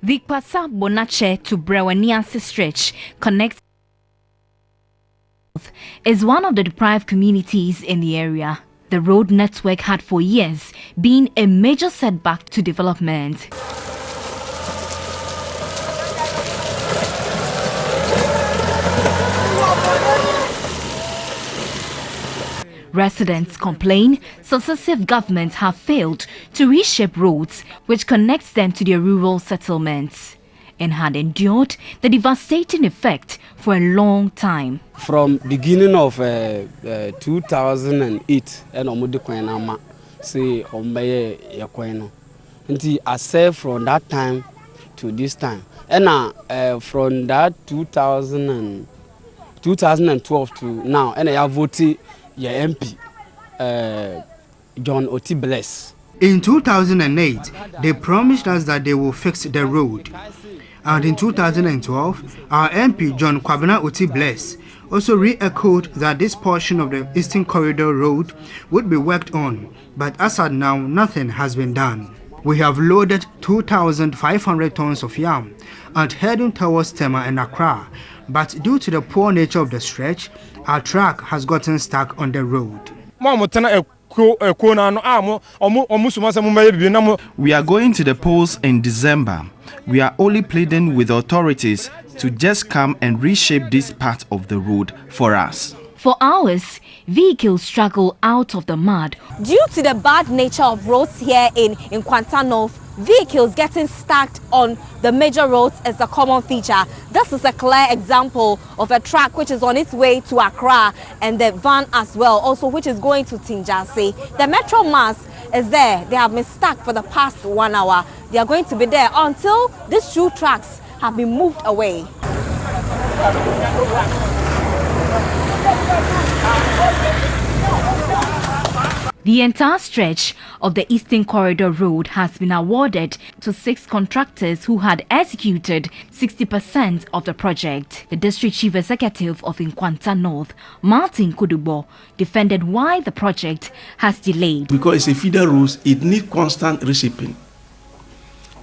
The Pasa Bonache to Brewaniasi stretch connects is one of the deprived communities in the area. The road network had for years been a major setback to development. Residents complain successive governments have failed to reshape roads which connects them to their rural settlements and had endured the devastating effect for a long time. From beginning of 2008, and omudi kwenama say ombeye yakweno. Until I say from that time to this time, and from that 2012 to now, and I have voted your MP, John Oti Bless. In 2008, they promised us that they will fix the road. And in 2012, our MP, John Kwabena Oti Bless, also re-echoed that this portion of the Eastern Corridor Road would be worked on. But as at now, nothing has been done. We have loaded 2,500 tons of yam and heading towards Tema and Accra. But due to the poor nature of the stretch, our truck has gotten stuck on the road. We are going to the polls in December. We are only pleading with authorities to just come and reshape this part of the road for us. For hours, vehicles struggle out of the mud. Due to the bad nature of roads here in Nkwanta North, vehicles getting stuck on the major roads is a common feature. This is a clear example of a truck which is on its way to Accra and the van as well, also which is going to Tinjase. The Metro Mass is there. They have been stuck for the past 1 hour. They are going to be there until these two trucks have been moved away. The entire stretch of the Eastern Corridor Road has been awarded to 6 contractors who had executed 60% of the project. The District Chief Executive of Nkwanta North, Martin Kudubo, defended why the project has delayed. Because it's a feeder road, it needs constant reshaping.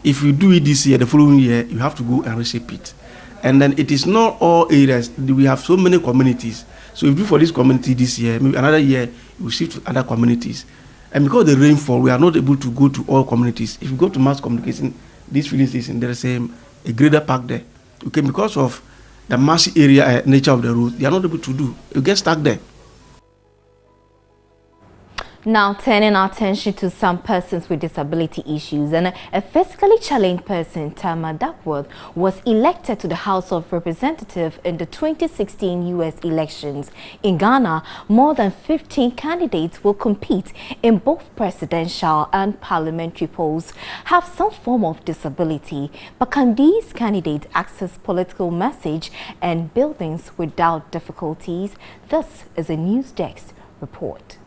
If you do it this year, the following year, you have to go and reshape it. And then it is not all areas. We have so many communities. So if you do for this community this year, maybe another year, you shift to other communities. And because of the rainfall, we are not able to go to all communities. If you go to mass communication, this filling station, there is a grader park there. Okay, because of the massy area nature of the road, they are not able to do. You get stuck there. Now turning our attention to some persons with disability issues, and a physically challenged person, Tama Duckworth, was elected to the House of Representatives in the 2016 U.S. elections. In Ghana, more than 15 candidates will compete in both presidential and parliamentary polls, have some form of disability. But can these candidates access political message and buildings without difficulties? This is a News Desk report.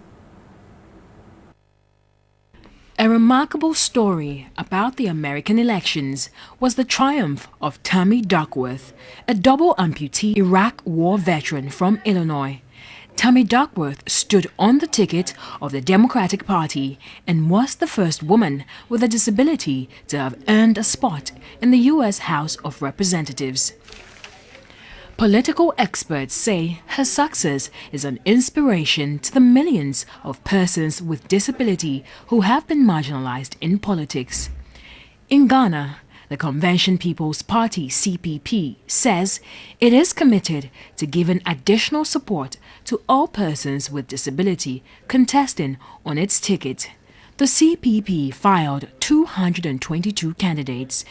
A remarkable story about the American elections was the triumph of Tammy Duckworth, a double amputee Iraq War veteran from Illinois. Tammy Duckworth stood on the ticket of the Democratic Party and was the first woman with a disability to have earned a spot in the U.S. House of Representatives. Political experts say her success is an inspiration to the millions of persons with disability who have been marginalized in politics. In Ghana, the Convention People's Party (CPP) says it is committed to giving additional support to all persons with disability contesting on its ticket. The CPP filed 222 candidates,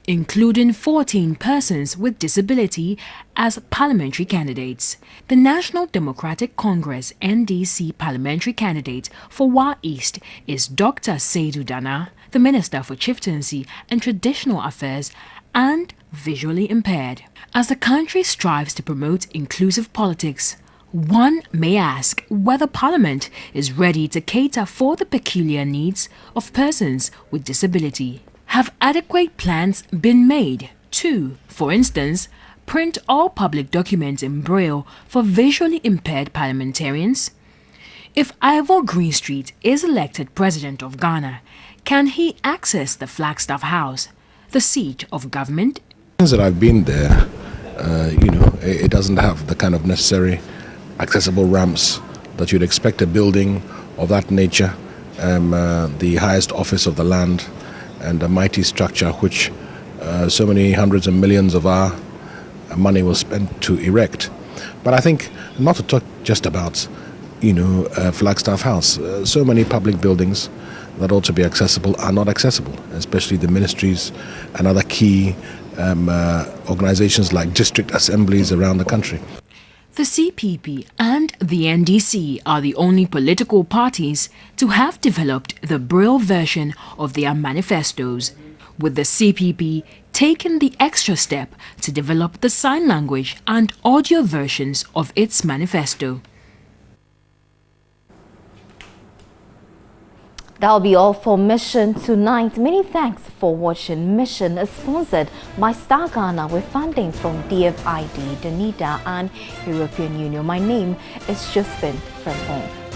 including 14 persons with disability as parliamentary candidates. The National Democratic Congress NDC parliamentary candidate for Wa East is Dr. Asiedu-Dartey, the Minister for Chieftaincy and Traditional Affairs, and visually impaired. As the country strives to promote inclusive politics, one may ask whether Parliament is ready to cater for the peculiar needs of persons with disability. Have adequate plans been made to, for instance, print all public documents in Braille for visually impaired parliamentarians? If Ivor Greenstreet is elected President of Ghana, can he access the Flagstaff House? the seat of government. Since that I've been there, it doesn't have the kind of necessary accessible ramps that you'd expect a building of that nature, the highest office of the land, and a mighty structure which so many hundreds of millions of our money was spent to erect. But I think not to talk just about, Flagstaff House. So many public buildings that ought to be accessible are not accessible, especially the ministries and other key organizations like district assemblies around the country. The CPP and the NDC are the only political parties to have developed the Braille version of their manifestos, with the CPP taking the extra step to develop the sign language and audio versions of its manifesto. That'll be all for Mission tonight. Many thanks for watching. Mission is sponsored by Star Ghana with funding from DFID, DANIDA and European Union. My name is Josephine from home.